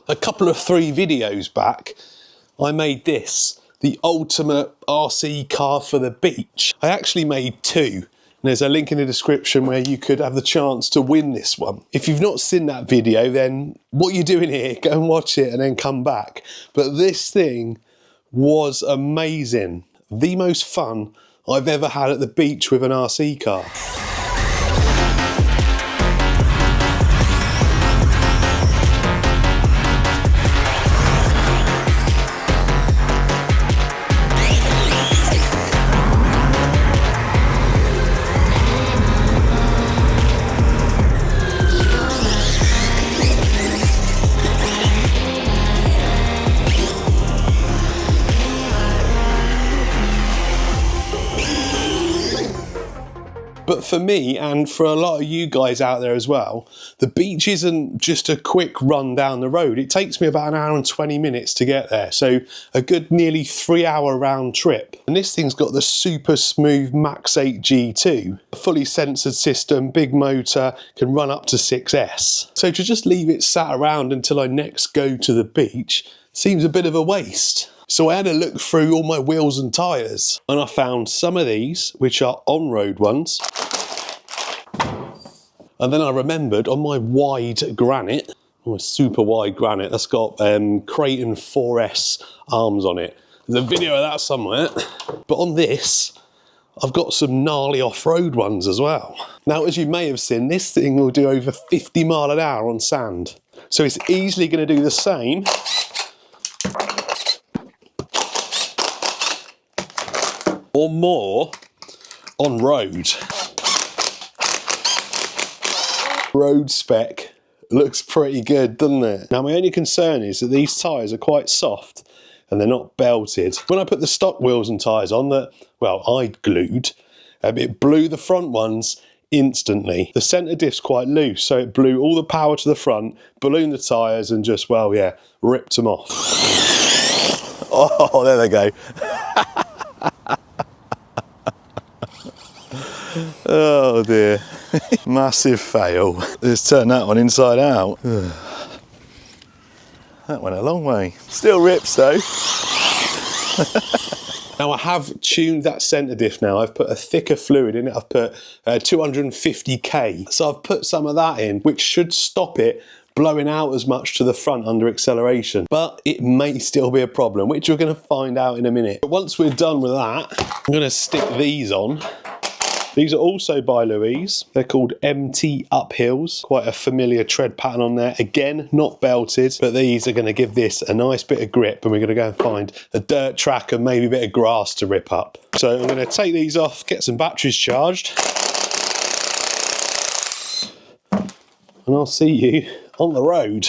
a couple of 3 videos back, I made this, the ultimate RC car for the beach. I actually made 2. There's a link in the description where you could have the chance to win this one. If you've not seen that video, then what are you doing here? Go and watch it and then come back. But this thing was amazing. The most fun I've ever had at the beach with an RC car. But for me, and for a lot of you guys out there as well, the beach isn't just a quick run down the road. It takes me about 1 hour and 20 minutes to get there. So a good nearly 3-hour round trip. And this thing's got the super smooth Max 8 G2. A fully censored system, big motor, can run up to 6S. So to just leave it sat around until I next go to the beach seems a bit of a waste. So I had a look through all my wheels and tyres, and I found some of these, which are on-road ones. And then I remembered on my wide granite, my super wide granite, that's got Creighton 4S arms on it. There's a video of that somewhere. But on this, I've got some gnarly off-road ones as well. Now, as you may have seen, this thing will do over 50 mile an hour on sand. So it's easily going to do the same or more on road. Road spec looks pretty good, doesn't it? Now my only concern is that these tyres are quite soft and they're not belted. When I put the stock wheels and tyres on that, well, I'd glued, it blew the front ones instantly. The centre diff's quite loose, so it blew all the power to the front, ballooned the tyres and just, well, yeah, ripped them off. Oh, there they go. Oh dear, massive fail. Let's turn that one inside out. That went a long way. Still rips though. Now I have tuned that centre diff now. I've put a thicker fluid in it. I've put 250K. So I've put some of that in, which should stop it blowing out as much to the front under acceleration. But it may still be a problem, which we're going to find out in a minute. But once we're done with that, I'm going to stick these on. These are also by Louise. They're called MT Uphills. Quite a familiar tread pattern on there. Again, not belted, but these are going to give this a nice bit of grip, and we're going to go and find a dirt track and maybe a bit of grass to rip up. So I'm going to take these off, get some batteries charged, and I'll see you on the road.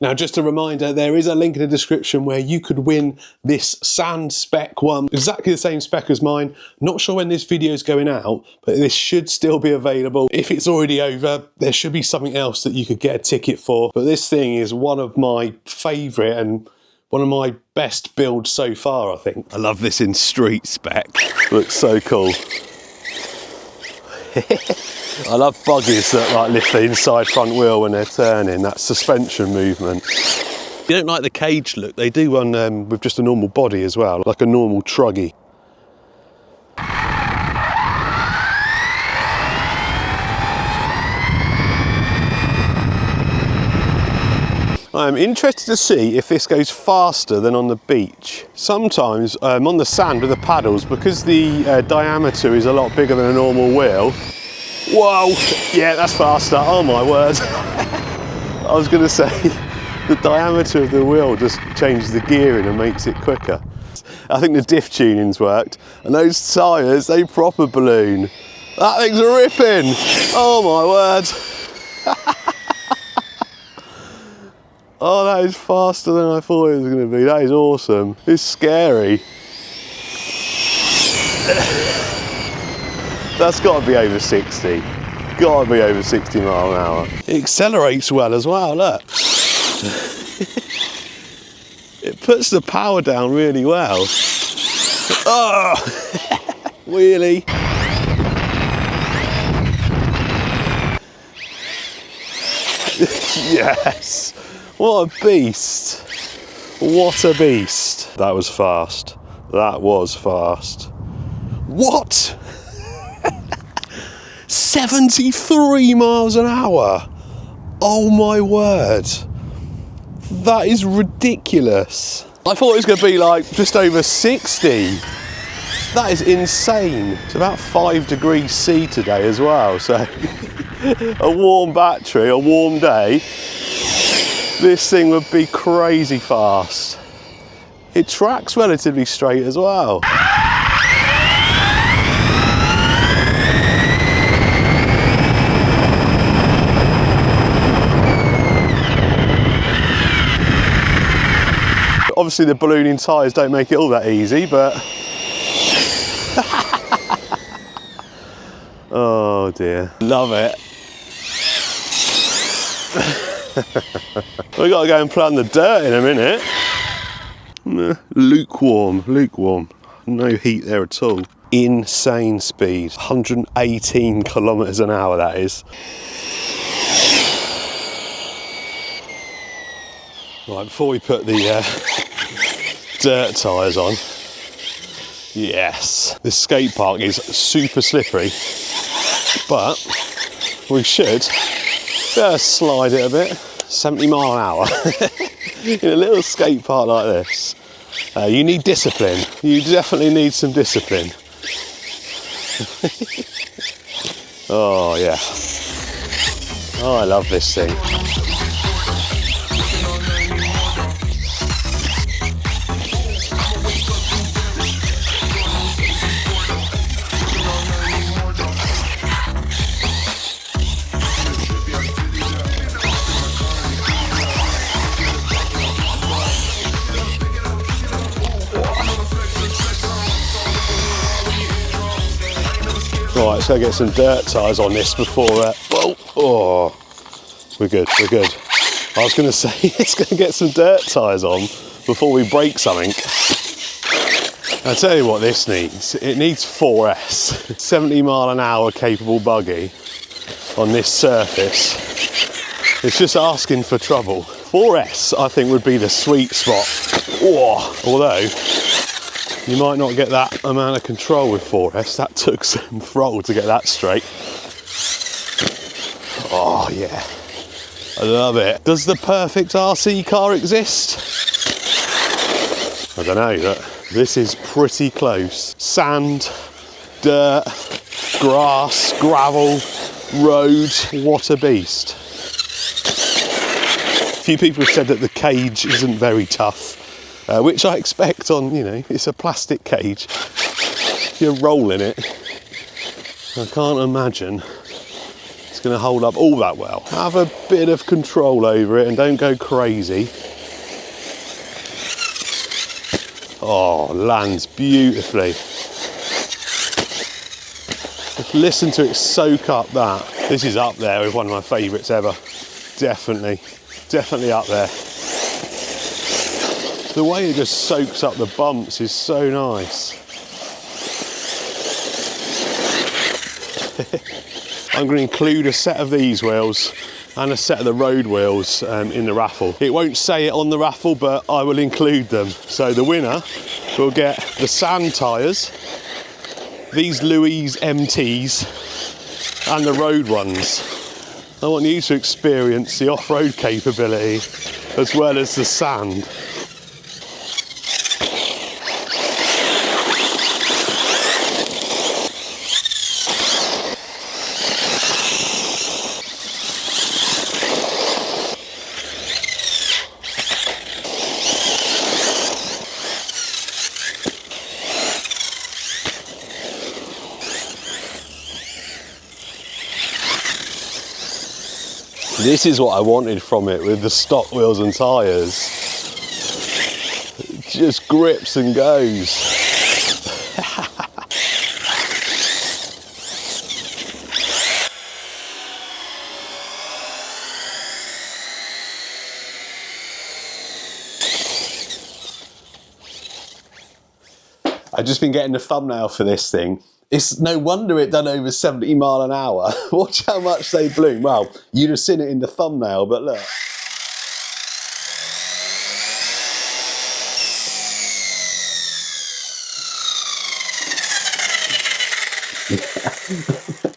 Now, just a reminder, there is a link in the description where you could win this sand spec one, exactly the same spec as mine. Not sure when this video is going out, but this should still be available. If it's already over, there should be something else that you could get a ticket for. But this thing is one of my favourite and one of my best builds so far, I think. I love this in street spec. Looks so cool. I love buggies that like lift the inside front wheel when they're turning, that suspension movement. If you don't like the cage look, they do one with just a normal body as well, like a normal Truggy. I'm interested to see if this goes faster than on the beach. Sometimes on the sand with the paddles, because the diameter is a lot bigger than a normal wheel. Whoa, yeah, that's faster, oh my word. I was going to say, the diameter of the wheel just changes the gearing and makes it quicker. I think the diff tuning's worked, and those tyres, they proper balloon. That thing's ripping, oh my word. Oh, that is faster than I thought it was going to be. That is awesome. It's scary. That's got to be over 60. Got to be over 60 mile an hour. It accelerates well as well, look. It puts the power down really well. Oh, wheelie. Yes. What a beast. What a beast. That was fast. That was fast. What? 73 miles an hour. Oh my word. That is ridiculous. I thought it was going to be like just over 60. That is insane. It's about 5 degrees C today as well, so a warm battery, a warm day, this thing would be crazy fast. It tracks relatively straight as well. Obviously the ballooning tyres don't make it all that easy, but oh dear, love it. We've got to go and play on the dirt in a minute. Lukewarm, lukewarm. No heat there at all. Insane speed. 118 kilometres an hour, that is. Right, before we put the dirt tyres on, yes, this skate park is super slippery, but we should slide it a bit. 70 mile an hour in a little skate park like this. You need discipline. You definitely need some discipline. Oh yeah. Oh, I love this thing. Right, let's go get some dirt tyres on this before, whoa, oh, we're good, we're good. I was going to say, let's go get some dirt tyres on before we break something. I'll tell you what this needs. It needs 4S. 70 mile an hour capable buggy on this surface. It's just asking for trouble. 4S, I think, would be the sweet spot. Oh, although, you might not get that amount of control with 4S. That took some throttle to get that straight. Oh yeah, I love it. Does the perfect RC car exist? I don't know, but this is pretty close. Sand, dirt, grass, gravel, road, what a beast. A few people have said that the cage isn't very tough. Which I expect on, you know, it's a plastic cage. You're rolling it. I can't imagine it's going to hold up all that well. Have a bit of control over it and don't go crazy. Oh, lands beautifully. Just listen to it soak up that. This is up there with one of my favourites ever. Definitely, definitely up there. The way it just soaks up the bumps is so nice. I'm going to include a set of these wheels and a set of the road wheels in the raffle. It won't say it on the raffle, but I will include them. So the winner will get the sand tyres, these Louise MTs, and the road ones. I want you to experience the off-road capability as well as the sand. This is what I wanted from it with the stock wheels and tyres. It just grips and goes. I've just been getting the thumbnail for this thing. It's no wonder it done over 70 mile an hour. Watch how much they bloom. Well, you'd have seen it in the thumbnail, but look.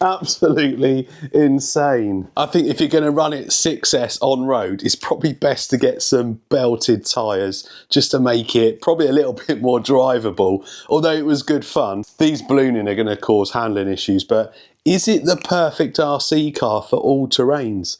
Absolutely insane. I think if you're going to run it 6S on road, it's probably best to get some belted tyres just to make it probably a little bit more drivable. Although it was good fun. These ballooning are going to cause handling issues, but is it the perfect RC car for all terrains?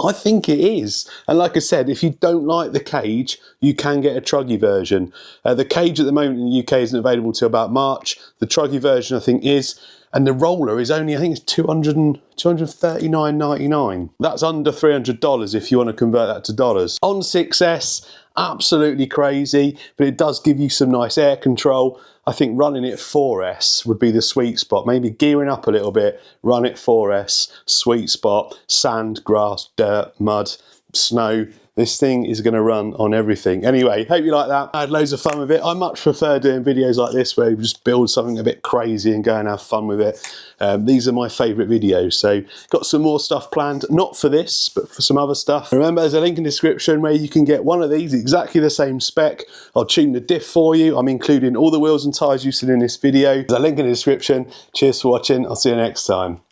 I think it is. And like I said, if you don't like the cage, you can get a truggy version. The cage at the moment in the UK isn't available till about March. The truggy version I think is. And the roller is only, I think it's $239.99. That's under $300 if you want to convert that to dollars. On 6S, absolutely crazy, but it does give you some nice air control. I think running it 4S would be the sweet spot. Maybe gearing up a little bit, run it 4S, sweet spot, sand, grass, dirt, mud, snow. This thing is going to run on everything. Anyway, hope you like that. I had loads of fun with it. I much prefer doing videos like this where you just build something a bit crazy and go and have fun with it. These are my favourite videos. So got some more stuff planned, not for this, but for some other stuff. Remember, there's a link in the description where you can get one of these, exactly the same spec. I'll tune the diff for you. I'm including all the wheels and tyres you've seen in this video. There's a link in the description. Cheers for watching. I'll see you next time.